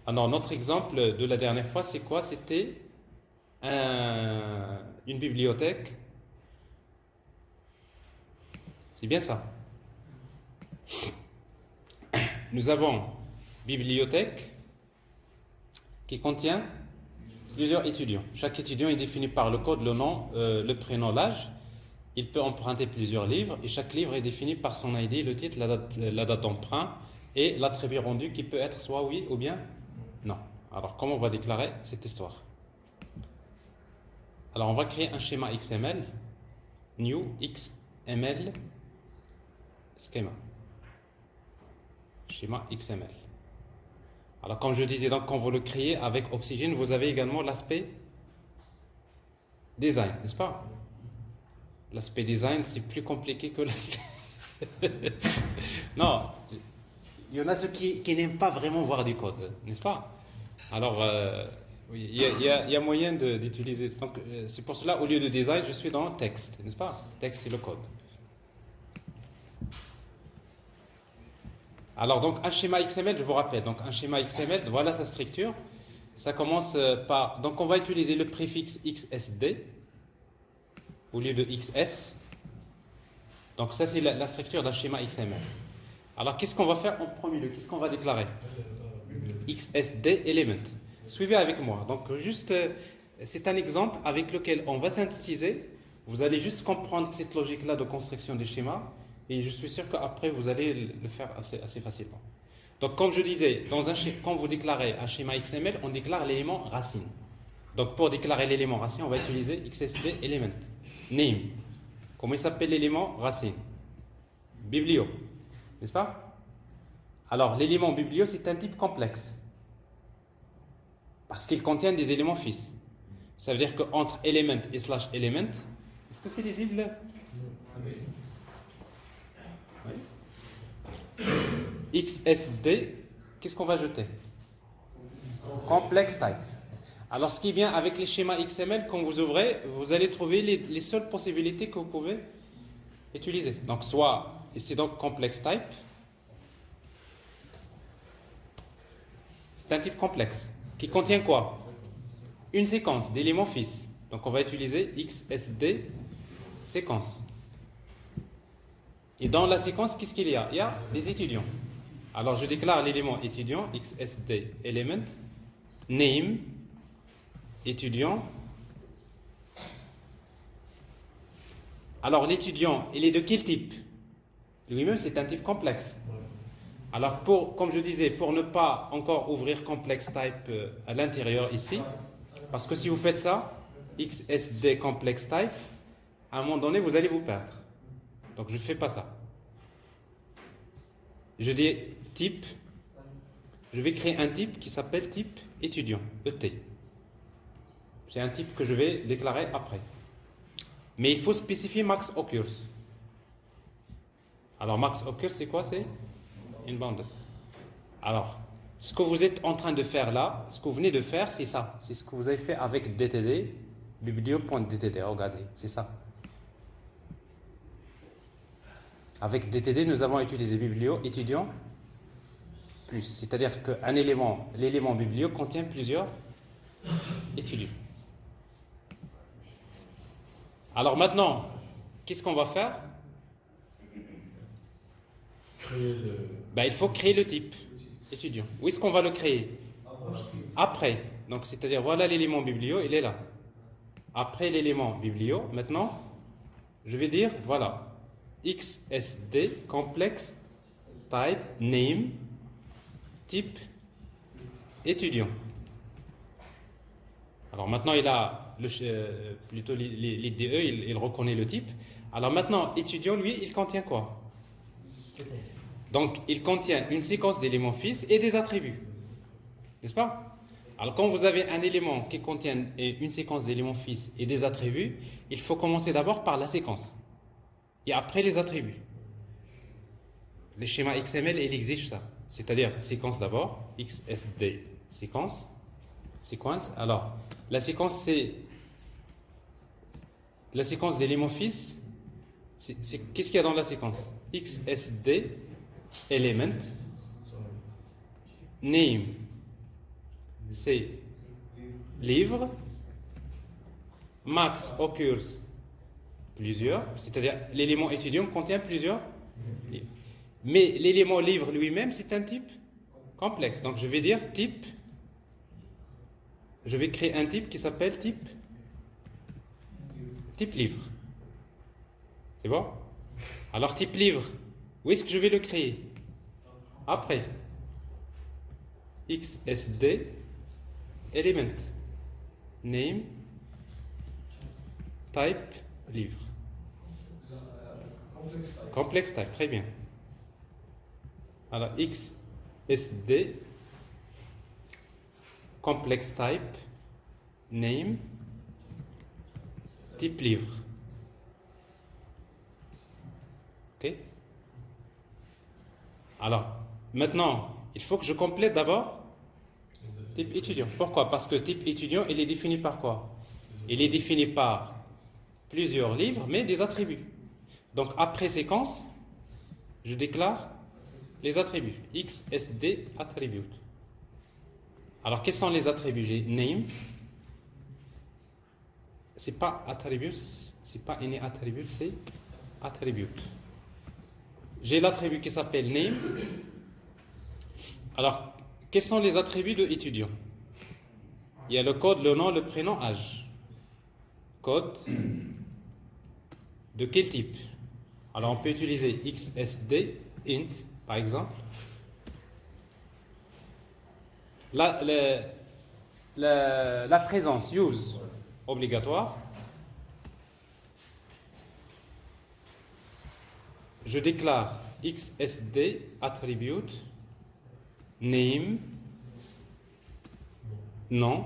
Alors, notre exemple de la dernière fois, c'est quoi? C'était une bibliothèque. C'est bien ça. Nous avons bibliothèque qui contient plusieurs étudiants. Chaque étudiant est défini par le code, le nom, le prénom, l'âge. Il peut emprunter plusieurs livres et chaque livre est défini par son ID, le titre, la date d'emprunt et l'attribut rendu qui peut être soit oui ou bien non. Alors, comment on va déclarer cette histoire? Alors, on va créer un schéma XML, new XML schema. Schéma XML. Alors, comme je disais, donc, quand vous le créez avec Oxygène, vous avez également l'aspect design, n'est-ce pas? L'aspect design, c'est plus compliqué que l'aspect. Non, il y en a ceux qui n'aiment pas vraiment voir du code, n'est-ce pas? Alors, oui, il y a moyen d'utiliser. Donc, c'est pour cela, au lieu de design, je suis dans texte, n'est-ce pas? Texte, c'est le code. Alors, donc, un schéma XML, je vous rappelle, donc un schéma XML, voilà sa structure. Ça commence par. Donc, on va utiliser le préfixe XSD au lieu de XS. Donc, ça, c'est la structure d'un schéma XML. Alors, qu'est-ce qu'on va faire en premier lieu? Qu'est-ce qu'on va déclarer? XSD element. Suivez avec moi. Donc, juste, c'est un exemple avec lequel on va synthétiser. Vous allez juste comprendre cette logique-là de construction des schémas. Et je suis sûr qu'après, vous allez le faire assez facilement. Donc, comme je disais, quand vous déclarez un schéma XML, on déclare l'élément racine. Donc, pour déclarer l'élément racine, on va utiliser XSD element. Name. Comment il s'appelle l'élément racine? Biblio. N'est-ce pas? Alors, l'élément biblio, c'est un type complexe. Parce qu'il contient des éléments fixes. Ça veut dire qu'entre element et slash element, est-ce que c'est lisible? Oui. XSD, qu'est-ce qu'on va jeter? Complex type. Alors, ce qui est bien avec les schémas XML, quand vous ouvrez, vous allez trouver les seules possibilités que vous pouvez utiliser. Donc, soit, ici donc complex type, c'est un type complexe qui contient quoi? Une séquence d'éléments fixes. Donc, on va utiliser XSD séquence. Et dans la séquence, qu'est-ce qu'il y a? Il y a des étudiants. Alors, je déclare l'élément étudiant, XSD element, name, étudiant. Alors, l'étudiant, il est de quel type? Lui-même, c'est un type complexe. Alors, comme je disais, pour ne pas encore ouvrir complex type à l'intérieur ici, parce que si vous faites ça, XSD complex type, à un moment donné, vous allez vous perdre. Donc, je ne fais pas ça. Je dis type, je vais créer un type qui s'appelle type étudiant, ET. C'est un type que je vais déclarer après. Mais il faut spécifier max occurs. Alors, max occurs, c'est quoi? C'est une bande. Alors, ce que vous êtes en train de faire là, ce que vous venez de faire, c'est ça. C'est ce que vous avez fait avec DTD, biblio.dtd. Regardez, c'est ça. Avec DTD, nous avons utilisé biblio étudiant plus. C'est-à-dire qu'un élément, l'élément biblio contient plusieurs étudiants. Alors maintenant, qu'est-ce qu'on va faire? Il faut créer le type étudiant. Où est-ce qu'on va le créer? Après. Donc, c'est-à-dire, voilà l'élément biblio, il est là. Après l'élément biblio, maintenant, je vais dire, voilà, XSD, complex, type, name, type, étudiant. Alors maintenant, il a plutôt les DE, il reconnaît le type. Alors maintenant, étudiant, lui, il contient quoi? Donc, il contient une séquence d'éléments fixes et des attributs. N'est-ce pas? Alors, quand vous avez un élément qui contient une séquence d'éléments fixes et des attributs, il faut commencer d'abord par la séquence. Et après les attributs. Les schémas XML, ils exigent ça. C'est-à-dire, séquence d'abord, XSD, séquence. Alors, la séquence, c'est la séquence d'éléments fixes. Qu'est-ce qu'il y a dans la séquence? XSD, element, name, c'est livre. Max occurs plusieurs, c'est-à-dire l'élément étudiant contient plusieurs livres. Mais l'élément livre lui-même, c'est un type complexe. Donc je vais dire type, je vais créer un type qui s'appelle type livre. C'est bon? Alors type livre, où est-ce que je vais le créer? Après, XSD element name type livre. Complex type, très bien. Alors XSD complex type name type livre. Ok? Alors, maintenant, il faut que je complète d'abord type étudiant. Pourquoi? Parce que type étudiant, il est défini par quoi? Il est défini par plusieurs livres, mais des attributs. Donc, après séquence, je déclare les attributs. XSD attribute. Alors, quels sont les attributs? J'ai name. C'est pas attribute, c'est pas any attribute, c'est attribute. J'ai l'attribut qui s'appelle name. Alors, quels sont les attributs de étudiant? Il y a le code, le nom, le prénom, âge. Code de quel type? Alors, on peut utiliser XSD int, par exemple. La présence use obligatoire. Je déclare XSD attribute name nom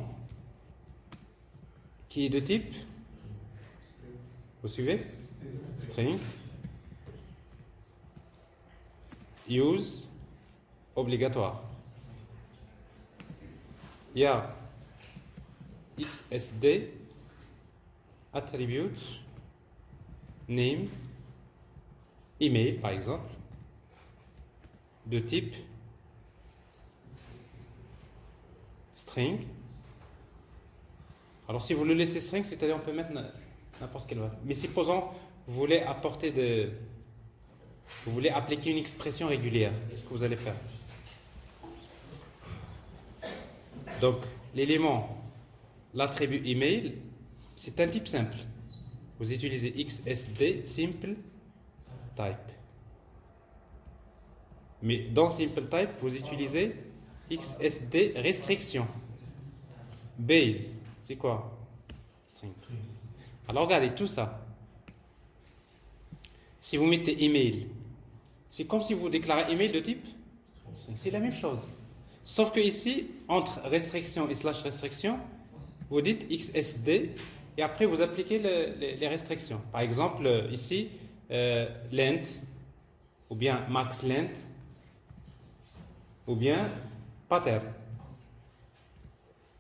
qui est de type, vous suivez? String. Use obligatoire. Il y a XSD attribute name email par exemple de type string. Alors si vous le laissez string, c'est-à-dire on peut mettre n'importe quelle valeur. Mais supposons vous voulez vous voulez appliquer une expression régulière, qu'est-ce que vous allez faire? Donc l'élément, l'attribut email, c'est un type simple. Vous utilisez XSD simple type. Mais dans simple type, vous utilisez XSD restriction. Base, c'est quoi? String. Alors regardez tout ça. Si vous mettez email, c'est comme si vous déclarez email de type string. C'est la même chose. Sauf que ici, entre restriction et slash restriction, vous dites XSD et après vous appliquez les restrictions. Par exemple, ici, length, ou bien max length, ou bien pattern.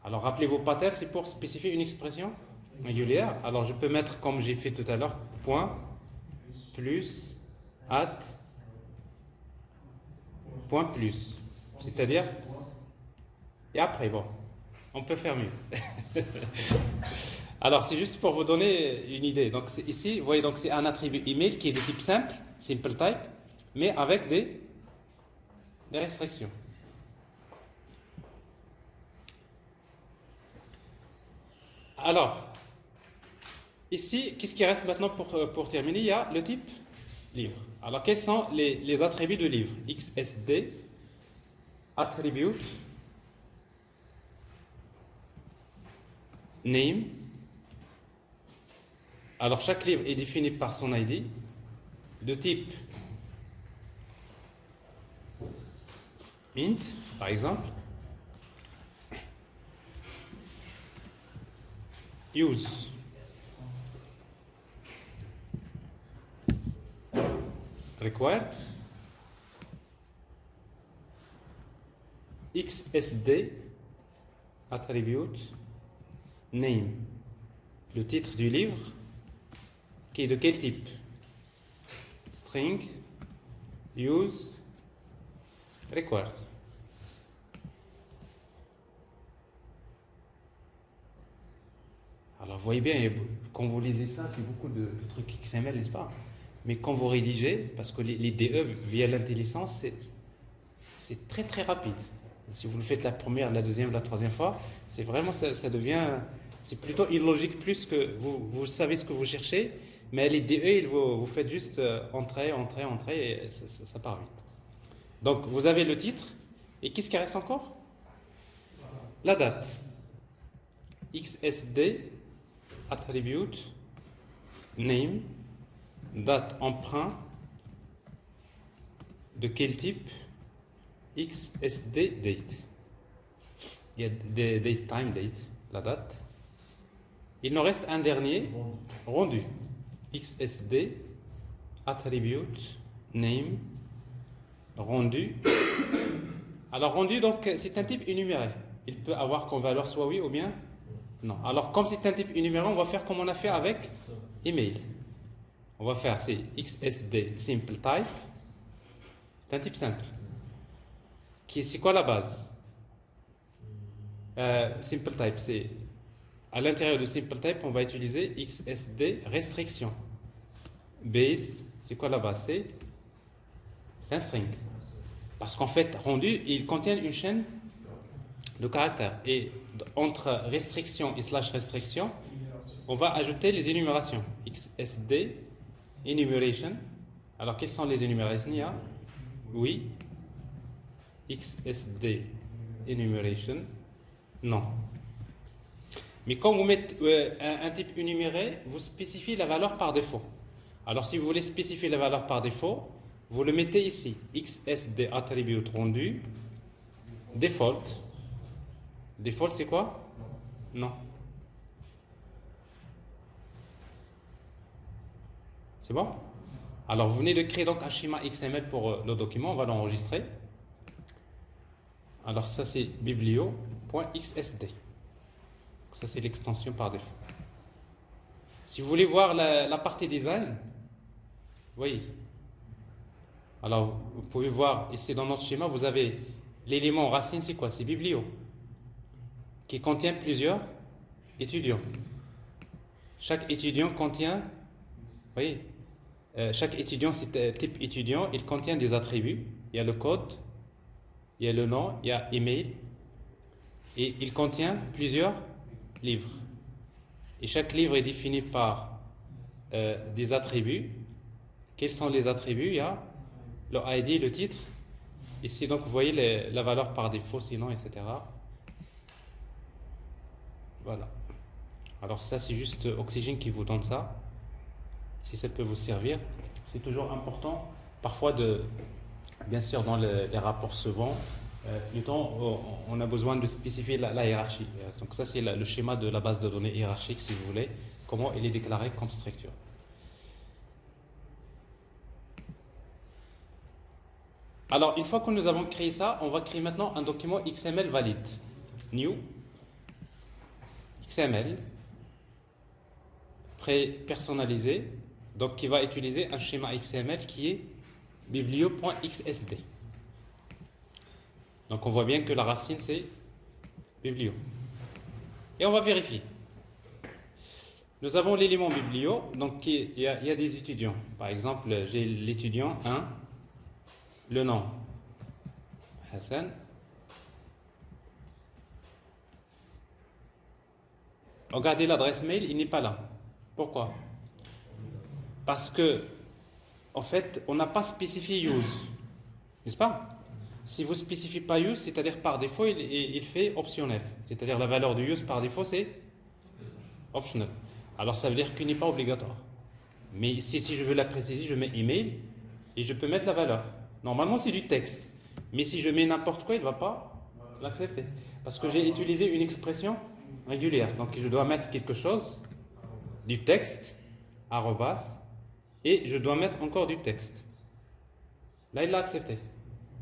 Alors rappelez-vous, pattern, c'est pour spécifier une expression régulière. Alors je peux mettre, comme j'ai fait tout à l'heure, point, plus, at, point plus. C'est-à-dire, et après, bon, on peut faire mieux. Alors, c'est juste pour vous donner une idée. Donc, ici, vous voyez, donc c'est un attribut email qui est de type simple, simple type, mais avec des restrictions. Alors, ici, qu'est-ce qui reste maintenant pour terminer? Il y a le type livre. Alors, quels sont les attributs de livre? XSD, attribute, name. Alors, chaque livre est défini par son ID, de type int, par exemple. Use. Required. XSD attribute name, le titre du livre qui est de quel type? String use required. vous voyez bien, quand vous lisez ça, c'est beaucoup de trucs XML, n'est-ce pas? Mais quand vous rédigez, parce que les DE, via l'intelligence, c'est très très rapide. Si vous le faites la première, la deuxième, la troisième fois, c'est vraiment, ça devient, c'est plutôt illogique plus que vous savez ce que vous cherchez, mais les DE, vous faites juste entrer, et ça part vite. Donc vous avez le titre, et qu'est-ce qui reste encore? La date. XSD, attribute, name, date emprunt, de quel type? XSD date. Il y a date, time, date, la date. Il nous reste un dernier, rendu. XSD, attribute, name, rendu. Alors rendu, donc c'est un type énuméré. Il peut avoir comme valeur soit oui ou bien non. Alors comme c'est un type énuméré, on va faire comme on a fait avec email. On va faire c'est XSD simple type. C'est un type simple. C'est quoi la base? Simple type, c'est à l'intérieur de simple type, on va utiliser XSD restriction. Base, c'est quoi la base? C'est un string. Parce qu'en fait, rendu, il contient une chaîne de caractères. Et entre restriction et slash restriction, on va ajouter les énumérations. XSD, enumeration. Alors, quelles sont les énumérations? Il y a oui. XSD, enumeration. Non. Mais quand vous mettez un type énuméré, vous spécifiez la valeur par défaut. Alors, si vous voulez spécifier la valeur par défaut, vous le mettez ici. XSD attribute rendu. Default. Default, c'est quoi? Non. C'est bon? Alors, vous venez de créer donc un schéma XML pour le document. On va l'enregistrer. Alors, ça, c'est biblio.xsd. Ça, c'est l'extension par défaut. Si vous voulez voir la partie design, voyez. Alors, vous pouvez voir ici dans notre schéma, vous avez l'élément racine, c'est quoi? C'est biblio, qui contient plusieurs étudiants. Chaque étudiant contient, voyez, chaque étudiant, c'est type étudiant, il contient des attributs. Il y a le code, il y a le nom, il y a email, et il contient plusieurs livres. Et chaque livre est défini par des attributs. Quels sont les attributs? Il y a le ID, le titre. Ici, donc, vous voyez la valeur par défaut, sinon, etc. Voilà. Alors ça, c'est juste Oxygène qui vous donne ça. Si ça peut vous servir. C'est toujours important, parfois, bien sûr, dans les rapports suivants, plutôt, on a besoin de spécifier la hiérarchie. Donc ça, c'est le schéma de la base de données hiérarchique, si vous voulez, comment il est déclaré comme structure. Alors, une fois que nous avons créé ça, on va créer maintenant un document XML valide. New, XML, pré-personnalisé, donc qui va utiliser un schéma XML qui est biblio.xsd. Donc on voit bien que la racine c'est biblio. Et on va vérifier. Nous avons l'élément biblio, donc il y a des étudiants. Par exemple, j'ai l'étudiant 1, le nom Hassan. Regardez l'adresse mail, il n'est pas là. Pourquoi? Parce que, en fait, on n'a pas spécifié use, n'est-ce pas? Si vous ne spécifiez pas use, c'est-à-dire par défaut, il fait optionnel. C'est-à-dire la valeur de use par défaut, c'est optionnel. Alors ça veut dire qu'il n'est pas obligatoire. Mais si je veux la préciser, je mets email et je peux mettre la valeur. Normalement, c'est du texte. Mais si je mets n'importe quoi, il ne va pas l'accepter. Parce que j'ai utilisé une expression régulière. Donc je dois mettre quelque chose, du texte, arrobas, et je dois mettre encore du texte. Là, il l'a accepté.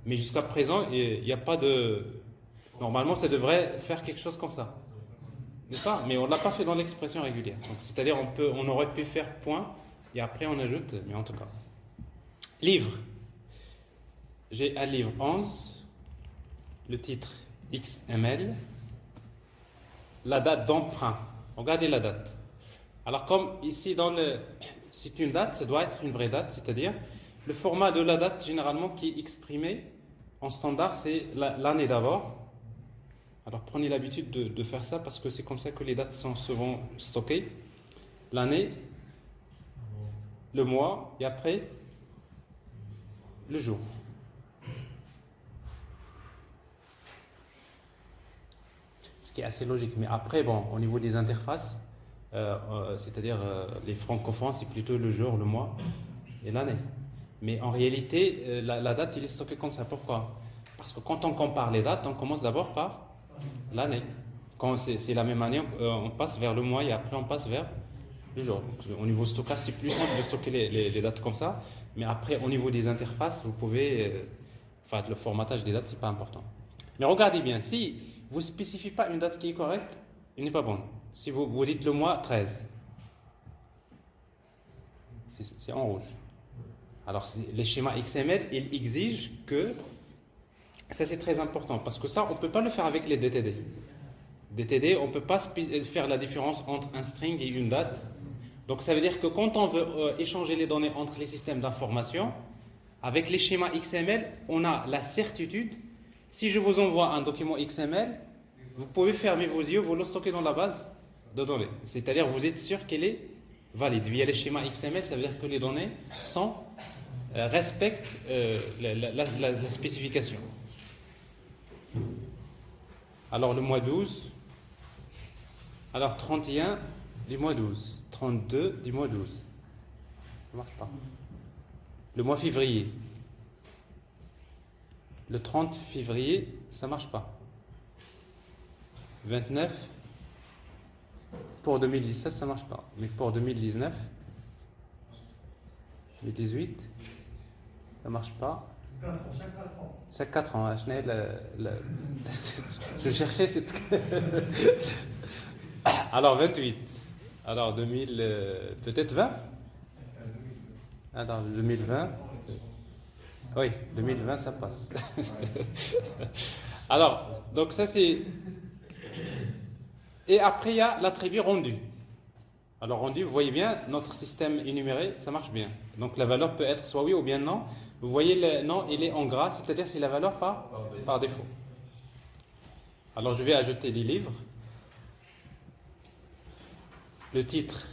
Mais jusqu'à présent, il n'y a pas de... Normalement, ça devrait faire quelque chose comme ça. N'est-ce pas? Mais on ne l'a pas fait dans l'expression régulière. Donc, c'est-à-dire, on aurait pu faire point, et après on ajoute, mais en tout cas. Livre. J'ai un livre 11, le titre XML, la date d'emprunt. Regardez la date. Alors comme ici c'est une date, ça doit être une vraie date, c'est-à-dire le format de la date généralement qui est exprimé en standard, c'est l'année d'abord. Alors prenez l'habitude de faire ça parce que c'est comme ça que les dates sont souvent stockées. L'année, le mois et après le jour. Ce qui est assez logique. Mais après, bon, au niveau des interfaces, c'est-à-dire les francophones, c'est plutôt le jour, le mois et l'année. Mais en réalité, la date, il est stocké comme ça. Pourquoi? Parce que quand on compare les dates, on commence d'abord par l'année. Quand c'est la même année, on passe vers le mois et après on passe vers le jour. Donc, au niveau stockage, c'est plus simple de stocker les dates comme ça. Mais après, au niveau des interfaces, vous pouvez... enfin, le formatage des dates, c'est pas important. Mais regardez bien, si vous ne spécifiez pas une date qui est correcte, elle n'est pas bonne. Si vous dites le mois 13, c'est en rouge. Alors, les schémas XML, ils exigent que... Ça, c'est très important, parce que ça, on ne peut pas le faire avec les DTD. DTD, on ne peut pas faire la différence entre un string et une date. Donc, ça veut dire que quand on veut échanger les données entre les systèmes d'information, avec les schémas XML, on a la certitude, si je vous envoie un document XML, vous pouvez fermer vos yeux, vous le stockez dans la base de données. C'est-à-dire, vous êtes sûr qu'elle est valide. Via les schémas XML, ça veut dire que les données respectent la spécification. Alors, le mois 12, alors 31 du mois 12, 32 du mois 12. Ça ne marche pas. Le mois février. Le 30 février, ça ne marche pas. 29. Pour 2017, ça ne marche pas. Mais pour 2019, le 18, ça ne marche pas. Chaque 4 ans. Je cherchais cette... Alors 28. Alors 2000, peut-être 20. Alors 2020. Oui, 2020 ça passe. Alors, donc ça c'est... Et après il y a l'attribut rendu. Alors rendu, vous voyez bien, notre système énuméré, ça marche bien. Donc la valeur peut être soit oui ou bien non. Vous voyez le non, il est en gras, c'est-à-dire c'est la valeur par défaut. Alors je vais ajouter des livres. Le titre,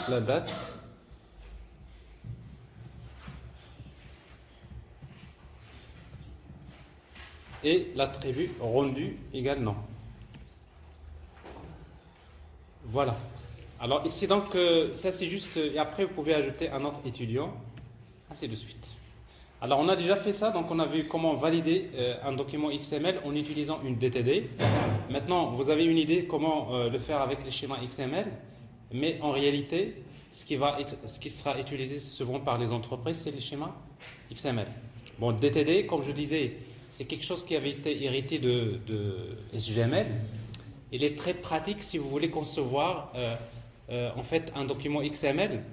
la date, et l'attribut rendu également. Voilà. Alors ici donc, ça c'est juste, et après vous pouvez ajouter un autre étudiant, ainsi de suite. Alors on a déjà fait ça, donc on a vu comment valider un document XML en utilisant une DTD. Maintenant vous avez une idée comment le faire avec les schémas XML, mais en réalité ce qui sera utilisé souvent par les entreprises, c'est les schémas XML. Bon, DTD, comme je disais, c'est quelque chose qui avait été hérité de SGML. Il est très pratique si vous voulez concevoir en fait un document XML,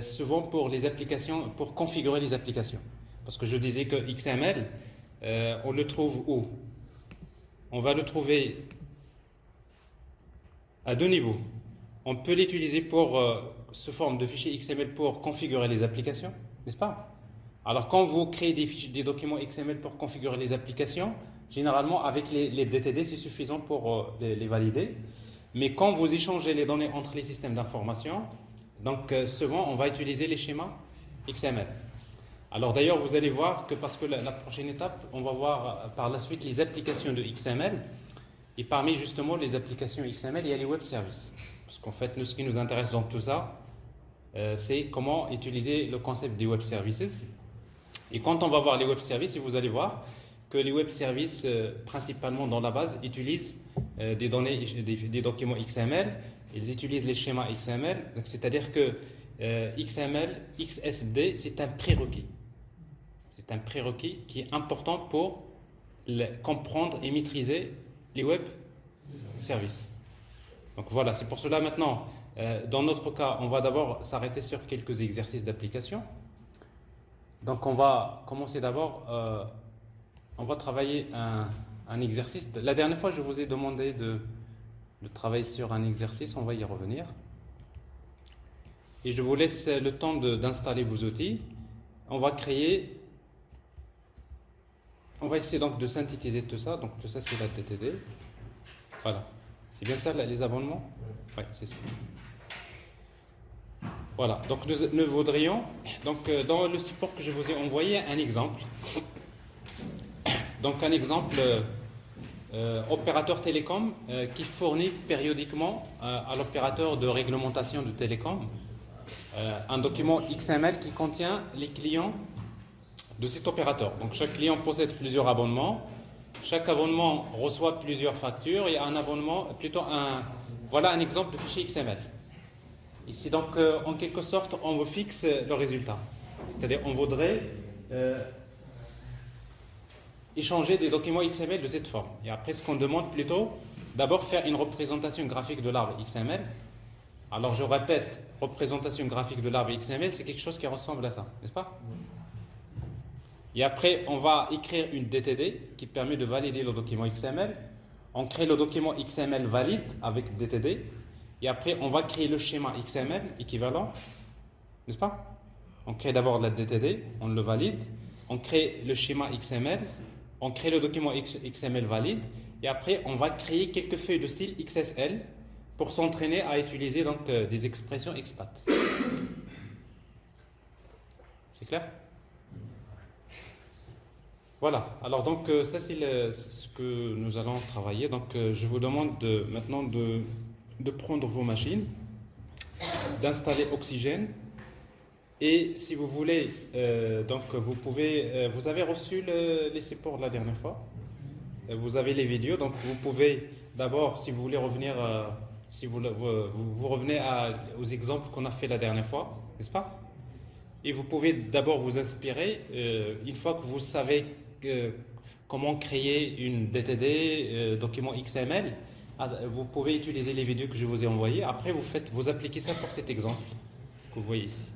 souvent pour les applications, pour configurer les applications. Parce que je disais que XML, on le trouve où? On va le trouver à deux niveaux. On peut l'utiliser pour sous forme de fichier XML pour configurer les applications, n'est-ce pas? Alors quand vous créez des documents XML pour configurer les applications, généralement avec les DTD c'est suffisant pour les valider. Mais quand vous échangez les données entre les systèmes d'information, donc souvent on va utiliser les schémas XML. Alors d'ailleurs vous allez voir que parce que la prochaine étape, on va voir par la suite les applications de XML. Et parmi justement les applications XML, il y a les web services. Parce qu'en fait, ce qui nous intéresse dans tout ça, c'est comment utiliser le concept des web services. Et quand on va voir les web services, vous allez voir que les web services, principalement dans la base, utilisent des données, des documents XML. Ils utilisent les schémas XML. Donc, c'est-à-dire que XML, XSD, c'est un prérequis. C'est un prérequis qui est important pour comprendre et maîtriser les web services. Donc voilà, c'est pour cela maintenant, dans notre cas, on va d'abord s'arrêter sur quelques exercices d'application. Donc on va commencer d'abord, on va travailler un exercice. La dernière fois, je vous ai demandé de travailler sur un exercice, on va y revenir. Et je vous laisse le temps d'installer vos outils. On va essayer donc de synthétiser tout ça. Donc tout ça, c'est la DTD. Voilà. C'est bien ça, les abonnements? Oui, c'est ça. Voilà. Donc nous voudrions, donc dans le support que je vous ai envoyé, un exemple. Donc un exemple opérateur télécom qui fournit périodiquement à l'opérateur de réglementation de télécom un document XML qui contient les clients de cet opérateur. Donc chaque client possède plusieurs abonnements. Chaque abonnement reçoit plusieurs factures et un abonnement, voilà un exemple de fichier XML. Ici donc en quelque sorte on vous fixe le résultat. C'est-à-dire on voudrait échanger des documents XML de cette forme. Et après, ce qu'on demande plutôt, d'abord faire une représentation graphique de l'arbre XML. Alors, je répète, représentation graphique de l'arbre XML, c'est quelque chose qui ressemble à ça, n'est-ce pas? Et après, on va écrire une DTD qui permet de valider le document XML. On crée le document XML valide avec DTD. Et après, on va créer le schéma XML équivalent, n'est-ce pas? On crée d'abord la DTD, on le valide. On crée le schéma XML. On crée le document XML valide et après on va créer quelques feuilles de style XSL pour s'entraîner à utiliser donc des expressions expat. C'est clair? Voilà, alors donc ça c'est ce que nous allons travailler. Donc je vous demande maintenant de prendre vos machines, d'installer Oxygène. Et si vous voulez, donc vous avez reçu les supports la dernière fois. Vous avez les vidéos, donc vous pouvez d'abord, si vous voulez revenir, si vous revenez aux exemples qu'on a fait la dernière fois, n'est-ce pas? Et vous pouvez d'abord vous inspirer, une fois que vous savez comment créer une DTD, document XML, vous pouvez utiliser les vidéos que je vous ai envoyées. Après, vous appliquez ça pour cet exemple que vous voyez ici.